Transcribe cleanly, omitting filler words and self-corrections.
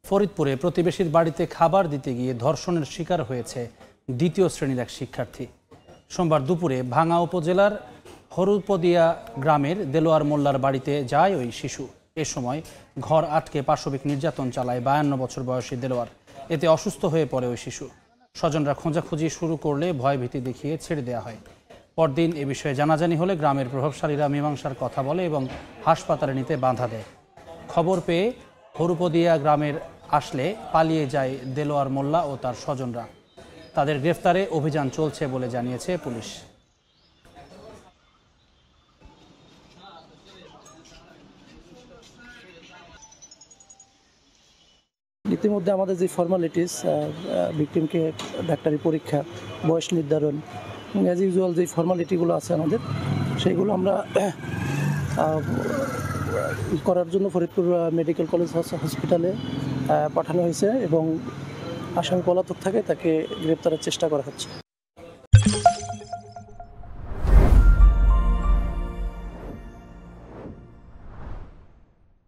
ফরিদপুরে প্রতিবেশীর বাড়িতে খাবার দিতে গিয়ে ধর্ষণের শিকার হয়েছে দ্বিতীয় শ্রেণীর এক শিক্ষার্থী। সোমবার দুপুরে ভাঙ্গা উপজেলার হরুপদিয়া গ্রামের দেলোয়ার মোল্লার বাড়িতে যায় ওই শিশু। এ সময় ঘর আটকে পাশবিক নির্যাতন চালায় 52 বছর বয়সী দেলোয়ার। এতে অসুস্থ হয়ে পড়ে ওই শিশু। স্বজনরা খোঁজাখুঁজি শুরু করলে ভয়ভীতি দেখিয়ে ছেড়ে দেওয়া হয়। পরদিন এ বিষয়ে জানাজানি হলে গ্রামের প্রভাবশালীরা মীমাংসার কথা বলে এবং হাসপাতালে নিতে বাধা দেয়। খবর পেয়ে হরুপদিয়া গ্রামের আসলে পালিয়ে যায় দেলোয়ার মোল্লা ও তার স্বজনরা। তাদের গ্রেফতারে অভিযান চলছে বলে জানিয়েছে পুলিশ। ইতিমধ্যে আমাদের যে ফর্মালিটিস, ভিকটিমকে ডাক্তারি পরীক্ষা, বয়স নির্ধারণ, অ্যাজ ইউজুয়াল যে ফর্মালিটিগুলো আছে আমাদের, সেইগুলো আমরা করার জন্য ফরিদপুর মেডিকেল কলেজ হসপিটালে পাঠানো হয়েছে এবং আসামি পলাতক থাকে, তাকে গ্রেপ্তারের চেষ্টা করা হচ্ছে।